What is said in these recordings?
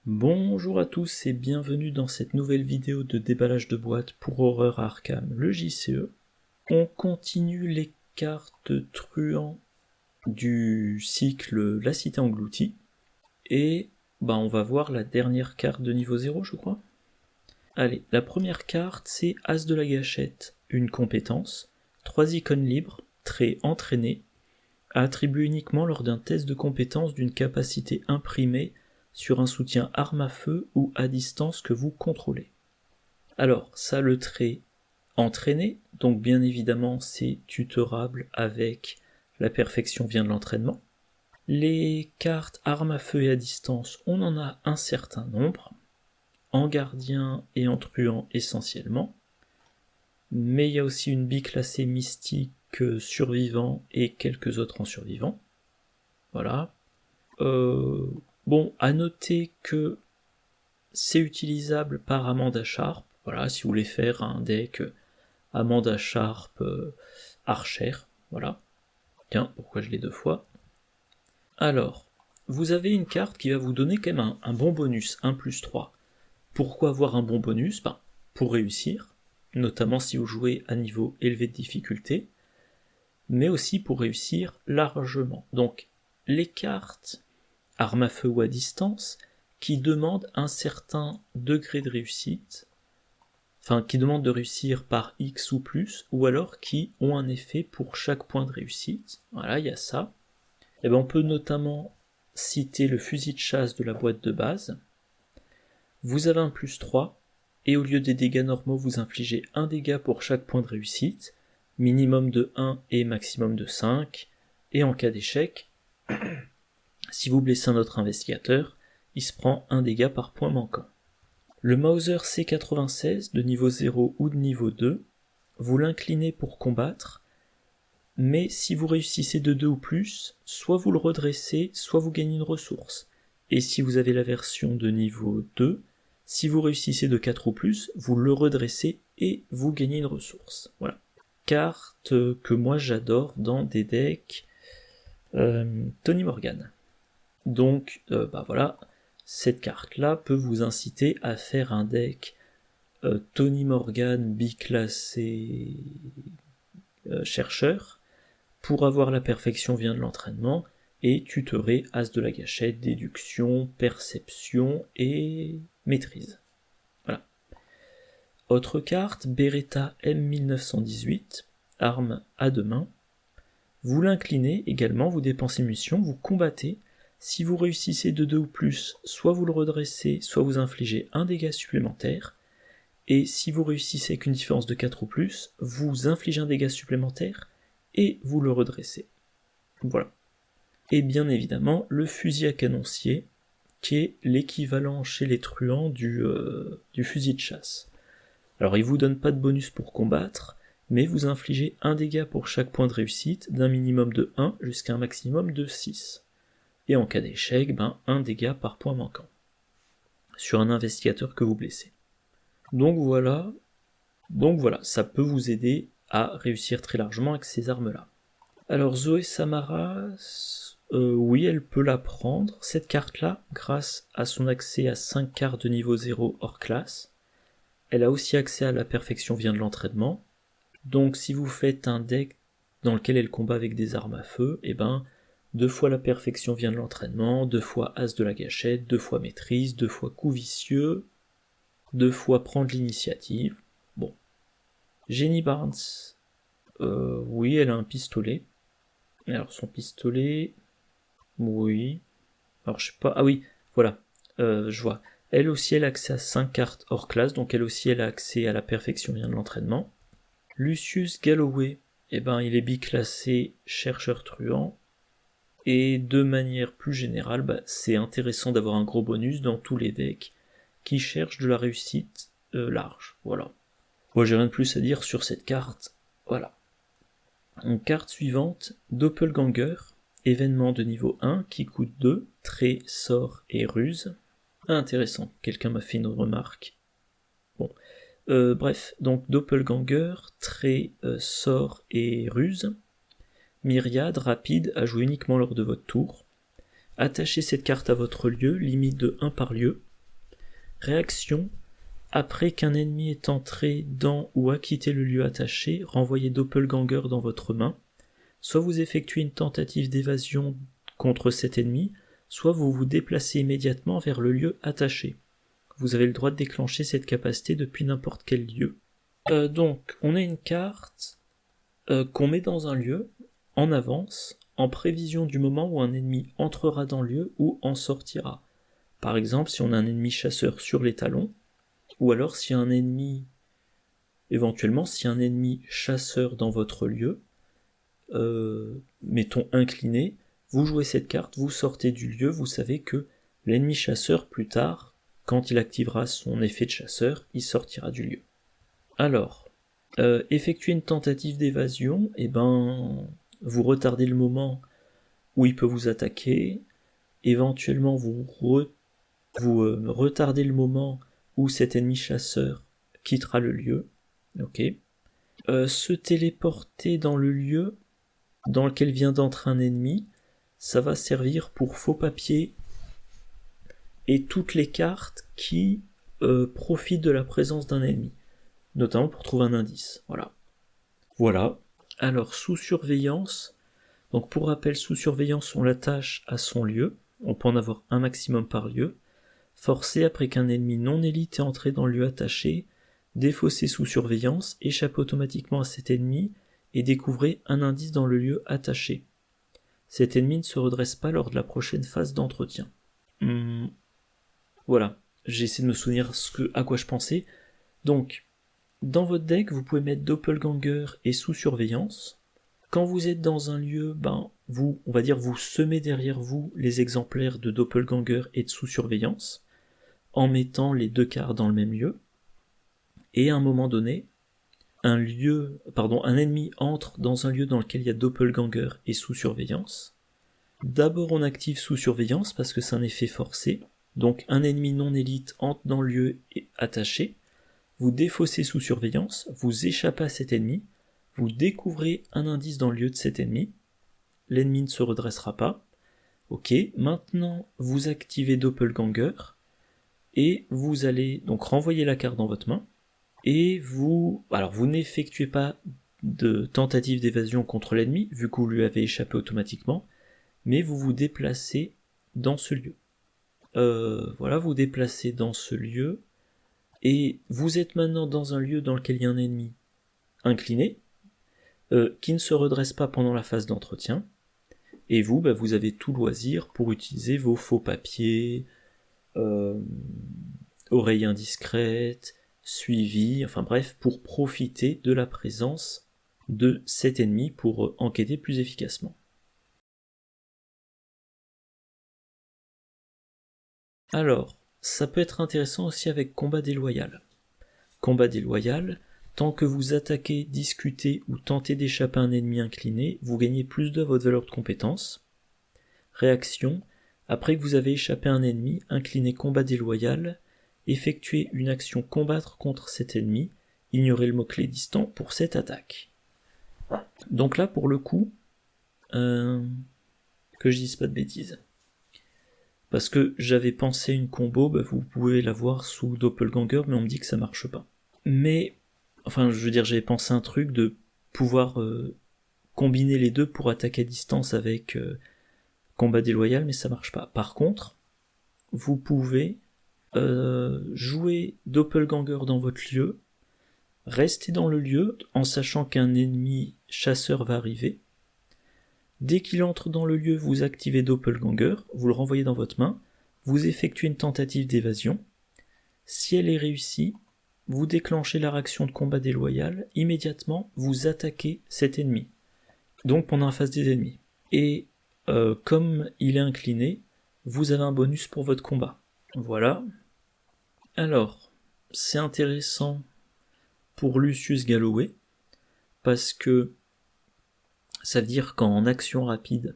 Bonjour à tous et bienvenue dans cette nouvelle vidéo de déballage de boîtes pour Horreur Arkham, le JCE. On continue les cartes truands du cycle La Cité Engloutie, et on va voir la dernière carte de niveau 0 je crois. Allez, la première carte c'est As de la Gâchette, une compétence, 3 icônes libres, trait entraîné, à attribuer uniquement lors d'un test de compétence d'une capacité imprimée sur un soutien arme à feu ou à distance que vous contrôlez. Alors, ça le trait entraîné, donc bien évidemment c'est tutorable avec la perfection vient de l'entraînement. Les cartes arme à feu et à distance, on en a un certain nombre, en gardien et en truand essentiellement, mais il y a aussi une biclassée mystique survivant et quelques autres en survivant. Voilà. Bon, à noter que c'est utilisable par Amanda Sharp, voilà, si vous voulez faire un deck Amanda Sharp Archer, voilà. Tiens, pourquoi je l'ai deux fois? Alors, vous avez une carte qui va vous donner quand même un bon bonus, 1+3. Pourquoi avoir un bon bonus? Pour réussir, notamment si vous jouez à niveau élevé de difficulté, mais aussi pour réussir largement. Donc, les cartes arme à feu ou à distance, qui demandent un certain degré de réussite, enfin qui demandent de réussir par X ou plus, ou alors qui ont un effet pour chaque point de réussite. Voilà, il y a ça. Et on peut notamment citer le fusil de chasse de la boîte de base. Vous avez un +3, et au lieu des dégâts normaux, vous infligez un dégât pour chaque point de réussite, minimum de 1 et maximum de 5, et en cas d'échec, si vous blessez un autre investigateur, il se prend un dégât par point manquant. Le Mauser C96 de niveau 0 ou de niveau 2, vous l'inclinez pour combattre, mais si vous réussissez de 2 ou plus, soit vous le redressez, soit vous gagnez une ressource. Et si vous avez la version de niveau 2, si vous réussissez de 4 ou plus, vous le redressez et vous gagnez une ressource. Voilà. Carte que moi j'adore dans des decks Tony Morgan. Donc voilà, cette carte-là peut vous inciter à faire un deck Tony Morgan biclassé chercheur pour avoir la perfection vient de l'entraînement et tutorer As de la Gâchette, déduction, perception et maîtrise. Voilà. Autre carte, Beretta M1918, arme à deux mains. Vous l'inclinez également, vous dépensez munitions, vous combattez. Si vous réussissez de 2 ou plus, soit vous le redressez, soit vous infligez un dégât supplémentaire, et si vous réussissez avec une différence de 4 ou plus, vous infligez un dégât supplémentaire, et vous le redressez. Voilà. Et bien évidemment, le fusil à canoncier, qui est l'équivalent chez les truands du fusil de chasse. Alors il vous donne pas de bonus pour combattre, mais vous infligez un dégât pour chaque point de réussite, d'un minimum de 1 jusqu'à un maximum de 6. Et en cas d'échec, un dégât par point manquant, sur un investigateur que vous blessez. Donc voilà, ça peut vous aider à réussir très largement avec ces armes-là. Alors Zoé Samaras, oui, elle peut la prendre, cette carte-là, grâce à son accès à 5 cartes de niveau 0 hors classe. Elle a aussi accès à la perfection vient de l'entraînement, donc si vous faites un deck dans lequel elle combat avec des armes à feu, 2 fois la perfection vient de l'entraînement, 2 fois As de la Gâchette, 2 fois maîtrise, 2 fois coup vicieux, 2 fois prendre l'initiative. Bon. Jenny Barnes, oui, elle a un pistolet. Alors son pistolet, oui. Alors je sais pas, ah oui, voilà, je vois. Elle aussi, elle a accès à 5 cartes hors classe, donc elle aussi, elle a accès à la perfection vient de l'entraînement. Lucius Galloway, il est biclassé chercheur truand. Et de manière plus générale, c'est intéressant d'avoir un gros bonus dans tous les decks qui cherchent de la réussite large. Voilà. Moi j'ai rien de plus à dire sur cette carte. Voilà. En carte suivante, Doppelganger, événement de niveau 1 qui coûte 2, trait, sort et ruse. Intéressant, quelqu'un m'a fait une remarque. Bon. Bref, donc Doppelganger, trait, sort et ruse. Myriade, rapide, à jouer uniquement lors de votre tour. Attachez cette carte à votre lieu, limite de 1 par lieu. Réaction: après qu'un ennemi est entré dans ou a quitté le lieu attaché, renvoyez Doppelganger dans votre main. Soit vous effectuez une tentative d'évasion contre cet ennemi, soit vous vous déplacez immédiatement vers le lieu attaché. Vous avez le droit de déclencher cette capacité depuis n'importe quel lieu. Donc, on a une carte qu'on met dans un lieu, en avance, en prévision du moment où un ennemi entrera dans le lieu ou en sortira. Par exemple, si on a un ennemi chasseur sur les talons, ou alors si un ennemi, éventuellement, si un ennemi chasseur dans votre lieu, mettons incliné, vous jouez cette carte, vous sortez du lieu, vous savez que l'ennemi chasseur, plus tard, quand il activera son effet de chasseur, il sortira du lieu. Alors, effectuer une tentative d'évasion, vous retardez le moment où il peut vous attaquer, éventuellement vous retardez le moment où cet ennemi chasseur quittera le lieu. Ok. Se téléporter dans le lieu dans lequel vient d'entrer un ennemi, ça va servir pour faux papier et toutes les cartes qui profitent de la présence d'un ennemi, notamment pour trouver un indice. Voilà. Alors, sous surveillance, donc pour rappel, sous surveillance, on l'attache à son lieu, on peut en avoir un maximum par lieu. Forcer après qu'un ennemi non élite est entré dans le lieu attaché, défausser sous surveillance, échapper automatiquement à cet ennemi et découvrez un indice dans le lieu attaché. Cet ennemi ne se redresse pas lors de la prochaine phase d'entretien. Voilà, j'ai essayé de me souvenir à quoi je pensais. Donc, dans votre deck, vous pouvez mettre Doppelganger et sous surveillance. Quand vous êtes dans un lieu, vous semez derrière vous les exemplaires de Doppelganger et de sous surveillance, en mettant les deux cartes dans le même lieu. Et à un moment donné, un ennemi entre dans un lieu dans lequel il y a Doppelganger et sous surveillance. D'abord on active sous surveillance parce que c'est un effet forcé. Donc un ennemi non élite entre dans le lieu et attaché. Vous défaussez sous surveillance, vous échappez à cet ennemi, vous découvrez un indice dans le lieu de cet ennemi. L'ennemi ne se redressera pas. Ok, maintenant vous activez Doppelganger et vous allez donc renvoyer la carte dans votre main. Et vous n'effectuez pas de tentative d'évasion contre l'ennemi, vu que vous lui avez échappé automatiquement, mais vous vous déplacez dans ce lieu. Vous déplacez dans ce lieu, et vous êtes maintenant dans un lieu dans lequel il y a un ennemi incliné, qui ne se redresse pas pendant la phase d'entretien, et vous avez tout loisir pour utiliser vos faux papiers, oreilles indiscrètes, suivi, pour profiter de la présence de cet ennemi pour enquêter plus efficacement. Alors, ça peut être intéressant aussi avec combat déloyal. Combat déloyal, tant que vous attaquez, discutez ou tentez d'échapper à un ennemi incliné, vous gagnez plus de votre valeur de compétence. Réaction, après que vous avez échappé à un ennemi incliné combat déloyal, effectuez une action combattre contre cet ennemi, ignorez le mot-clé distant pour cette attaque. Donc là, pour le coup, que je dise pas de bêtises. Parce que j'avais pensé une combo, vous pouvez l'avoir sous Doppelganger, mais on me dit que ça marche pas. Mais, j'avais pensé un truc de pouvoir combiner les deux pour attaquer à distance avec combat déloyal, mais ça marche pas. Par contre, vous pouvez jouer Doppelganger dans votre lieu, rester dans le lieu en sachant qu'un ennemi chasseur va arriver. Dès qu'il entre dans le lieu, vous activez Doppelganger, vous le renvoyez dans votre main, vous effectuez une tentative d'évasion. Si elle est réussie, vous déclenchez la réaction de combat déloyal, immédiatement vous attaquez cet ennemi. Donc pendant la phase des ennemis. Et comme il est incliné, vous avez un bonus pour votre combat. Voilà. Alors, c'est intéressant pour Lucius Galloway, parce que ça veut dire qu'en action rapide,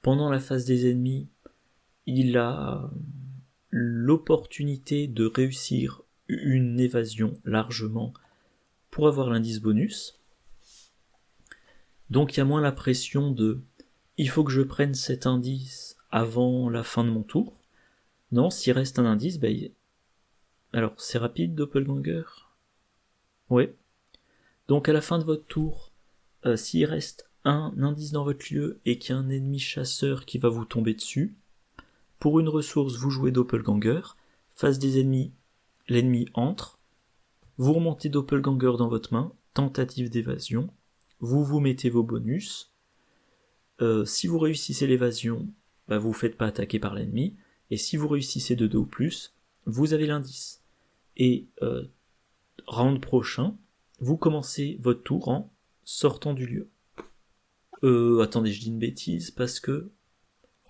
pendant la phase des ennemis, il a l'opportunité de réussir une évasion largement pour avoir l'indice bonus. Donc il y a moins la pression de « il faut que je prenne cet indice avant la fin de mon tour ». Non, s'il reste un indice, Alors, c'est rapide, Doppelganger? Ouais. Donc à la fin de votre tour, s'il reste un indice dans votre lieu et qu'il y a un ennemi chasseur qui va vous tomber dessus, pour une ressource, vous jouez Doppelganger, face des ennemis, l'ennemi entre, vous remontez Doppelganger dans votre main, tentative d'évasion, vous mettez vos bonus, si vous réussissez l'évasion, bah vous ne faites pas attaquer par l'ennemi, et si vous réussissez de 2 ou plus, vous avez l'indice. Et round prochain, vous commencez votre tour en sortant du lieu. Attendez, je dis une bêtise, parce que...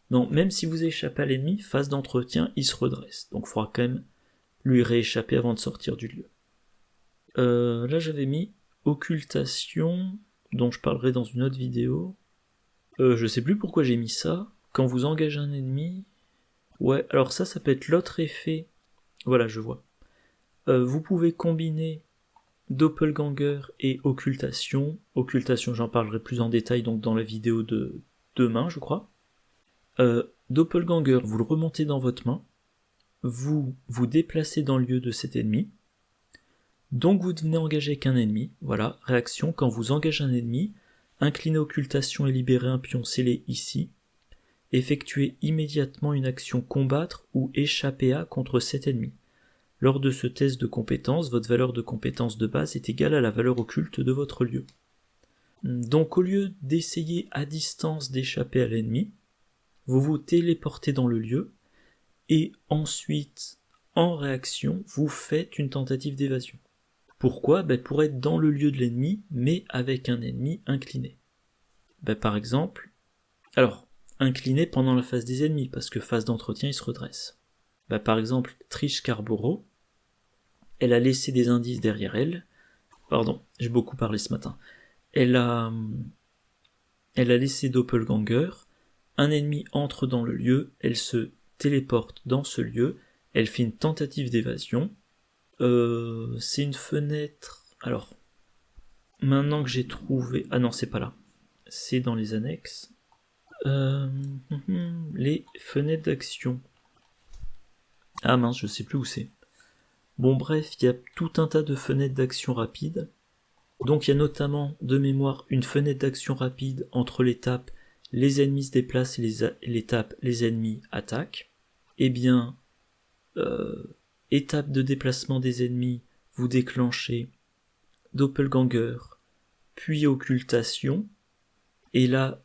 Non, même si vous échappez à l'ennemi, phase d'entretien, il se redresse. Donc il faudra quand même lui rééchapper avant de sortir du lieu. Là j'avais mis occultation, dont je parlerai dans une autre vidéo. Je sais plus pourquoi j'ai mis ça. Quand vous engagez un ennemi... Ouais, alors ça peut être l'autre effet. Voilà, je vois. Vous pouvez combiner Doppelganger et occultation. Occultation, j'en parlerai plus en détail donc dans la vidéo de demain, je crois. Doppelganger, vous le remontez dans votre main. Vous vous déplacez dans le lieu de cet ennemi. Donc vous devenez engagé avec un ennemi. Voilà, réaction, quand vous engagez un ennemi, inclinez occultation et libérez un pion scellé ici. Effectuez immédiatement une action combattre ou échapper à contre cet ennemi. Lors de ce test de compétence, votre valeur de compétence de base est égale à la valeur occulte de votre lieu. Donc au lieu d'essayer à distance d'échapper à l'ennemi, vous vous téléportez dans le lieu, et ensuite, en réaction, vous faites une tentative d'évasion. Pourquoi ? Pour être dans le lieu de l'ennemi, mais avec un ennemi incliné. Par exemple, alors, incliné pendant la phase des ennemis, parce que phase d'entretien, il se redresse. Par exemple, Trish Carboro, elle a laissé des indices derrière elle. Pardon, j'ai beaucoup parlé ce matin. Elle a laissé Doppelganger. Un ennemi entre dans le lieu, elle se téléporte dans ce lieu, elle fait une tentative d'évasion. C'est une fenêtre... Alors, maintenant que j'ai trouvé... Ah non, c'est pas là. C'est dans les annexes. Les fenêtres d'action. Ah mince, je sais plus où c'est. Bon bref, il y a tout un tas de fenêtres d'action rapide. Donc il y a notamment, de mémoire, une fenêtre d'action rapide entre l'étape les ennemis se déplacent et l'étape les ennemis attaquent. Eh bien, étape de déplacement des ennemis, vous déclenchez Doppelganger, puis occultation, et là,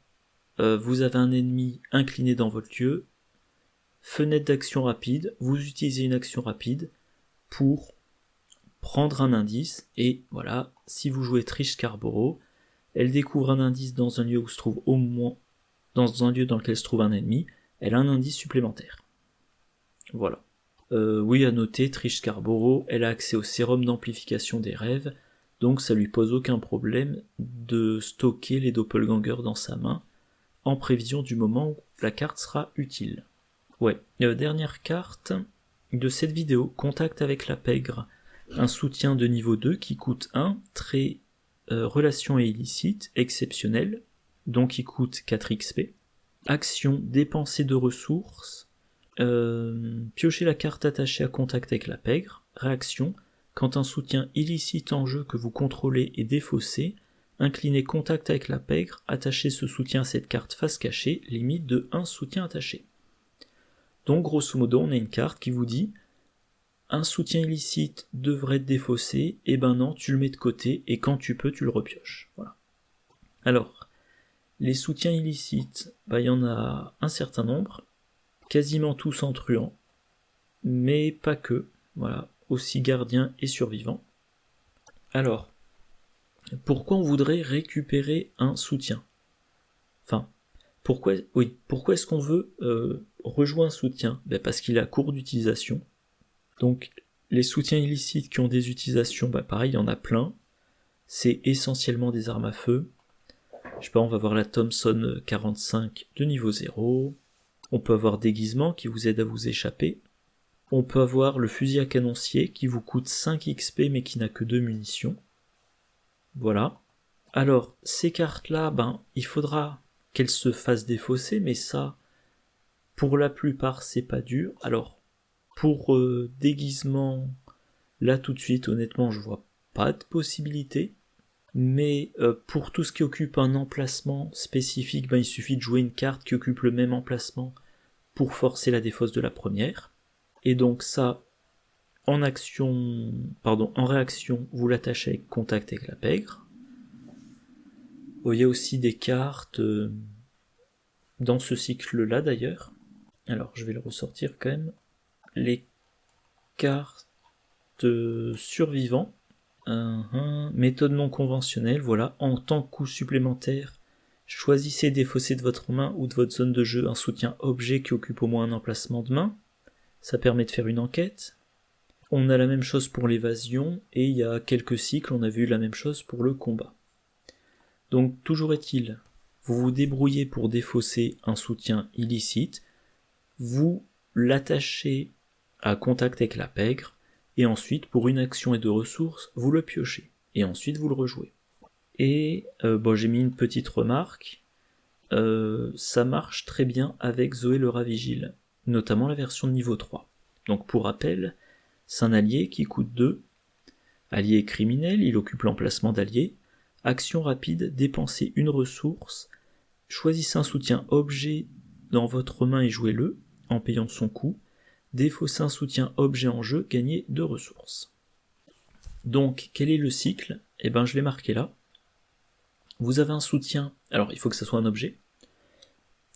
vous avez un ennemi incliné dans votre lieu. Fenêtre d'action rapide, vous utilisez une action rapide pour prendre un indice, et voilà, si vous jouez Trish Carboro, elle découvre un indice dans un lieu où se trouve au moins, dans un lieu dans lequel se trouve un ennemi, elle a un indice supplémentaire. Voilà. Oui, à noter, Trish Carboro, elle a accès au sérum d'amplification des rêves, donc ça lui pose aucun problème de stocker les doppelgangers dans sa main, en prévision du moment où la carte sera utile. Ouais, dernière carte de cette vidéo, contact avec la pègre, un soutien de niveau 2 qui coûte 1, très relation et illicite, exceptionnel, donc il coûte 4 XP. Action, dépenser de ressources, piocher la carte attachée à contact avec la pègre. Réaction, quand un soutien illicite en jeu que vous contrôlez est défaussé, inclinez contact avec la pègre, attachez ce soutien à cette carte face cachée, limite de 1 soutien attaché. Donc grosso modo on a une carte qui vous dit un soutien illicite devrait être défaussé, et ben non, tu le mets de côté, et quand tu peux, tu le repioches. Voilà. Alors, les soutiens illicites, il y en a un certain nombre, quasiment tous en truand, mais pas que, voilà, aussi gardiens et survivants. Alors, pourquoi on voudrait récupérer un soutien ? Enfin, pourquoi est-ce qu'on veut rejouer un soutien ? Parce qu'il est à court d'utilisation. Donc, les soutiens illicites qui ont des utilisations, pareil, il y en a plein. C'est essentiellement des armes à feu. Je sais pas, on va voir la Thompson 45 de niveau 0. On peut avoir déguisement qui vous aide à vous échapper. On peut avoir le fusil à canoncier qui vous coûte 5 XP mais qui n'a que 2 munitions. Voilà. Alors, ces cartes-là, il faudra qu'elles se fassent défausser, mais ça, pour la plupart, c'est pas dur. Alors, pour déguisement, Là tout de suite, honnêtement, je vois pas de possibilité. Mais pour tout ce qui occupe un emplacement spécifique, il suffit de jouer une carte qui occupe le même emplacement pour forcer la défausse de la première. Et donc ça, en réaction, vous l'attachez avec contact avec la pègre. Il y a aussi des cartes dans ce cycle-là d'ailleurs. Alors je vais le ressortir quand même. Les cartes survivants. Méthode non conventionnelle, voilà. En tant que coup supplémentaire, choisissez défausser de votre main ou de votre zone de jeu un soutien objet qui occupe au moins un emplacement de main. Ça permet de faire une enquête. On a la même chose pour l'évasion, et il y a quelques cycles, on a vu la même chose pour le combat. Donc toujours est-il, vous vous débrouillez pour défausser un soutien illicite, vous l'attachez à contact avec la pègre, et ensuite, pour une action et deux ressources, vous le piochez, et ensuite vous le rejouez. Et j'ai mis une petite remarque, ça marche très bien avec Zoé le Rat-Vigile, notamment la version de niveau 3. Donc pour rappel, c'est un allié qui coûte 2, allié criminel, il occupe l'emplacement d'allié, action rapide, dépensez une ressource, choisissez un soutien objet dans votre main et jouez-le, en payant son coût, défaussez un soutien objet en jeu, gagnez 2 ressources. Donc, quel est le cycle ? Je l'ai marqué là. Vous avez un soutien, alors il faut que ça soit un objet.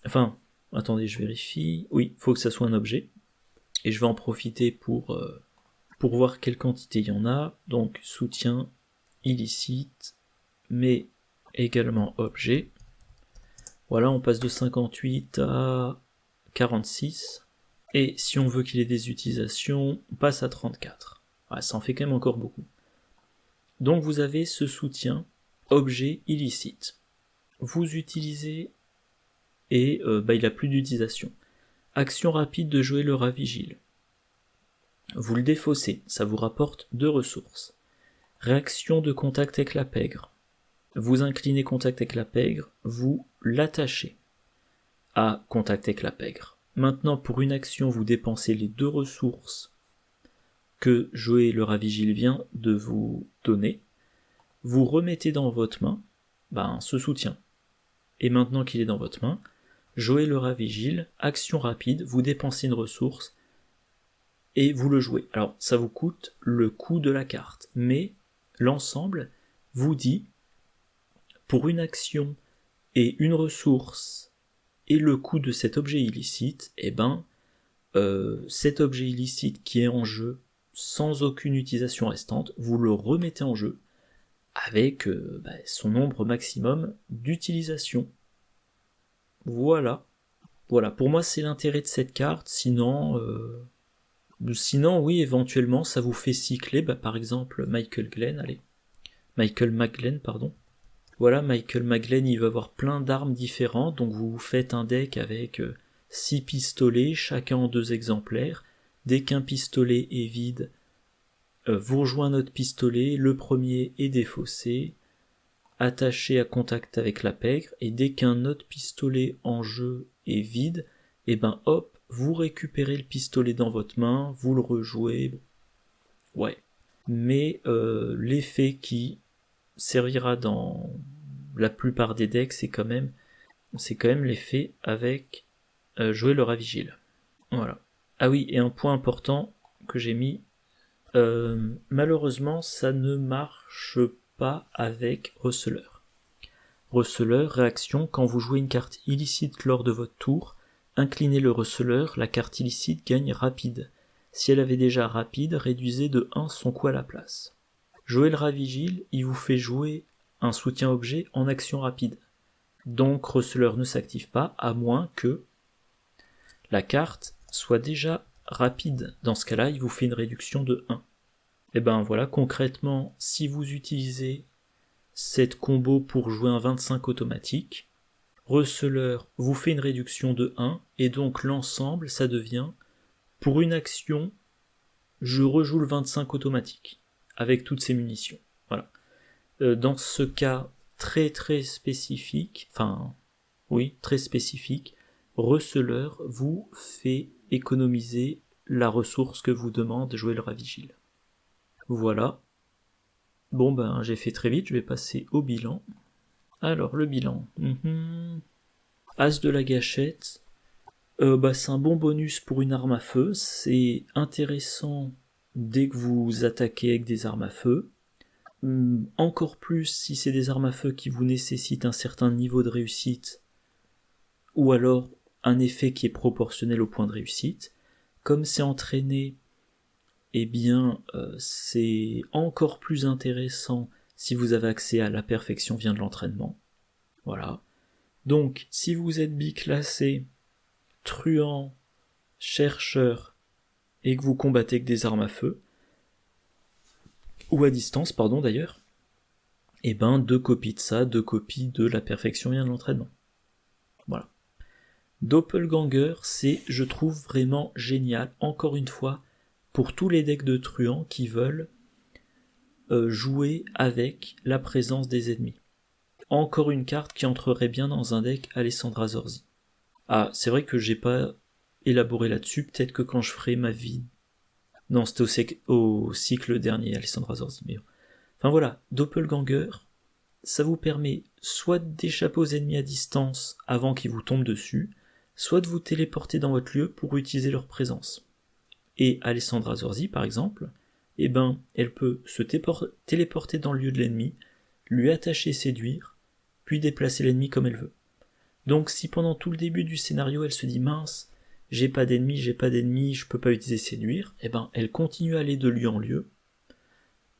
Enfin, attendez, je vérifie. Oui, il faut que ça soit un objet. Et je vais en profiter pour voir quelle quantité il y en a. Donc, soutien illicite, mais également objet. Voilà, on passe de 58 à 46. Et si on veut qu'il ait des utilisations, on passe à 34. Ouais, ça en fait quand même encore beaucoup. Donc vous avez ce soutien objet illicite. Vous utilisez et il n'a plus d'utilisation. Action rapide de jouer le Rat-Vigile. Vous le défaussez, ça vous rapporte 2 ressources. Réaction de contact avec la pègre. Vous inclinez contact avec la pègre, vous l'attachez à contact avec la pègre. Maintenant, pour une action, vous dépensez les 2 ressources que Joé le Rat-Vigile vient de vous donner. Vous remettez dans votre main ce soutien. Et maintenant qu'il est dans votre main, Joé le Rat-Vigile, action rapide, vous dépensez une ressource et vous le jouez. Alors, ça vous coûte le coût de la carte, mais l'ensemble vous dit, pour une action et une ressource et le coût de cet objet illicite, cet objet illicite qui est en jeu sans aucune utilisation restante, vous le remettez en jeu avec son nombre maximum d'utilisation. Voilà, pour moi c'est l'intérêt de cette carte, sinon oui, éventuellement ça vous fait cycler, par exemple Michael McGlenn, pardon. Voilà, Michael McGlenn, il va avoir plein d'armes différentes, donc vous faites un deck avec 6 pistolets, chacun en 2 exemplaires. Dès qu'un pistolet est vide, vous rejoignez un autre pistolet, le premier est défaussé, attaché à contact avec la pègre, et dès qu'un autre pistolet en jeu est vide, vous récupérez le pistolet dans votre main, vous le rejouez. Ouais. Mais l'effet qui servira dans la plupart des decks, c'est quand même l'effet avec jouer le Rat-Vigile. Voilà. Ah oui, et un point important que j'ai mis, malheureusement ça ne marche pas avec Receleur. Receleur, réaction, quand vous jouez une carte illicite lors de votre tour, inclinez le receleur, la carte illicite gagne rapide. Si elle avait déjà rapide, réduisez de 1 son coût à la place. Jouer le Rat-Vigile, il vous fait jouer un soutien objet en action rapide. Donc Receleur ne s'active pas, à moins que la carte soit déjà rapide. Dans ce cas-là, il vous fait une réduction de 1. Et voilà, concrètement, si vous utilisez cette combo pour jouer un 25 automatique, Receleur vous fait une réduction de 1, et donc l'ensemble, ça devient, pour une action, je rejoue le 25 automatique, avec toutes ces munitions. Voilà. Dans ce cas très spécifique, très spécifique, Receleur vous fait économiser la ressource que vous demande jouer le Rat-Vigile. Voilà. Bon ben j'ai fait très vite, je vais passer au bilan. Alors le bilan. As de la gâchette. C'est un bon bonus pour une arme à feu. C'est intéressant dès que vous attaquez avec des armes à feu. Encore plus si c'est des armes à feu qui vous nécessitent un certain niveau de réussite, ou alors un effet qui est proportionnel au point de réussite. Comme c'est entraîné, c'est encore plus intéressant si vous avez accès à la perfection vient de l'entraînement. Voilà. Donc, si vous êtes biclassé, truand, chercheur, et que vous combattez avec des armes à feu, ou à distance, pardon d'ailleurs, 2 copies de ça, 2 copies de la perfection vient de l'entraînement. Voilà. Doppelganger, c'est, je trouve, vraiment génial, encore une fois, pour tous les decks de truands qui veulent jouer avec la présence des ennemis. Encore une carte qui entrerait bien dans un deck Alessandra Zorzi. Ah, c'est vrai que j'ai pas élaboré là-dessus, peut-être que quand je ferai ma vie... Non, c'était au cycle dernier, Alessandra Zorzi, mais... Enfin voilà, Doppelganger, ça vous permet soit d'échapper aux ennemis à distance avant qu'ils vous tombent dessus, soit de vous téléporter dans votre lieu pour utiliser leur présence. Et Alessandra Zorzi, par exemple, elle peut se téléporter dans le lieu de l'ennemi, lui attacher séduire, puis déplacer l'ennemi comme elle veut. Donc si pendant tout le début du scénario elle se dit mince, j'ai pas d'ennemi, je peux pas utiliser séduire, elle continue à aller de lieu en lieu,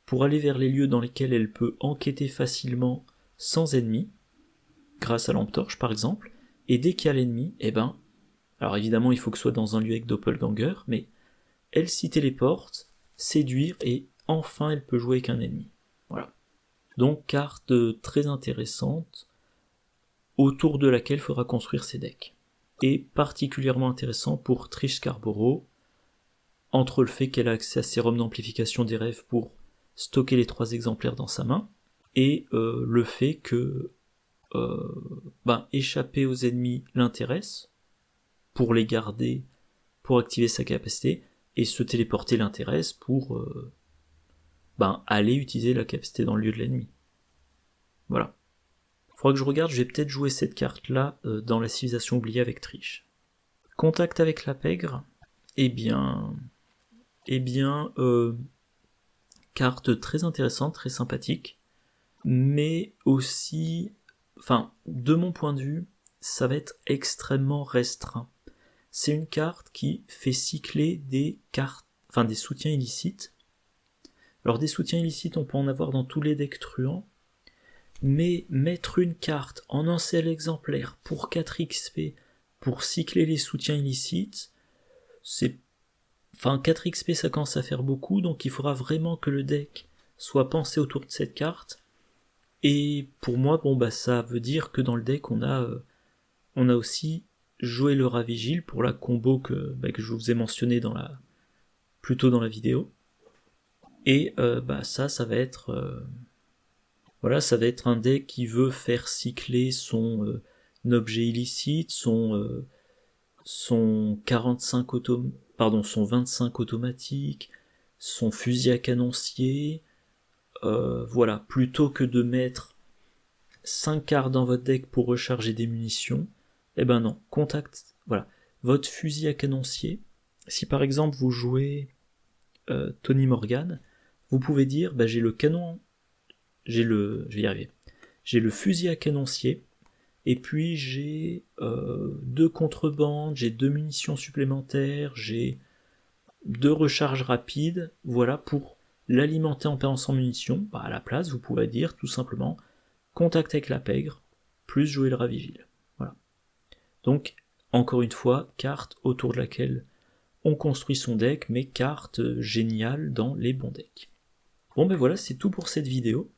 pour aller vers les lieux dans lesquels elle peut enquêter facilement sans ennemi, grâce à lampe torche par exemple, et dès qu'il y a l'ennemi, alors évidemment il faut que ce soit dans un lieu avec Doppelganger, mais elle s'y téléporte, séduire, et enfin elle peut jouer avec un ennemi. Voilà. Donc carte très intéressante, autour de laquelle il faudra construire ses decks. Et particulièrement intéressant pour Trish Scarborough, entre le fait qu'elle a accès à sérum d'amplification des rêves pour stocker les 3 exemplaires dans sa main, et le fait que échapper aux ennemis l'intéresse, pour les garder, pour activer sa capacité, et se téléporter l'intéresse pour aller utiliser la capacité dans le lieu de l'ennemi. Voilà. Faudra que je regarde, je vais peut-être jouer cette carte-là dans la civilisation oubliée avec Trish. Contact avec la pègre, carte très intéressante, très sympathique, mais aussi, de mon point de vue, ça va être extrêmement restreint. C'est une carte qui fait cycler des soutiens illicites. Alors des soutiens illicites, on peut en avoir dans tous les decks truands, mais mettre une carte en un seul exemplaire pour 4 XP pour cycler les soutiens illicites, 4 XP ça commence à faire beaucoup, donc il faudra vraiment que le deck soit pensé autour de cette carte, et pour moi, ça veut dire que dans le deck on a aussi joué le Ravigile pour la combo que je vous ai mentionné plus tôt dans la vidéo, et ça va être... ça va être un deck qui veut faire cycler son objet illicite, son 25 son 25 automatique, son fusil à canoncier, plutôt que de mettre 5 cartes dans votre deck pour recharger des munitions, non, votre fusil à canoncier, si par exemple vous jouez Tony Morgan, vous pouvez dire, j'ai le canon, je vais y arriver, j'ai le fusil à canoncier, et puis j'ai 2 contrebandes, j'ai 2 munitions supplémentaires, j'ai 2 recharges rapides, pour l'alimenter en permanence en munitions. À la place, vous pouvez dire tout simplement contact avec la pègre, plus jouer le Ravigile. Voilà. Donc, encore une fois, carte autour de laquelle on construit son deck, mais carte géniale dans les bons decks. Voilà, c'est tout pour cette vidéo.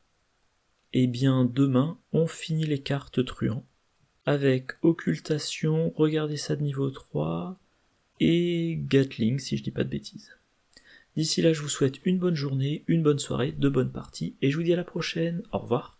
Demain, on finit les cartes truands, avec occultation, regardez ça de niveau 3, et Gatling, si je dis pas de bêtises. D'ici là, je vous souhaite une bonne journée, une bonne soirée, de bonnes parties, et je vous dis à la prochaine, au revoir.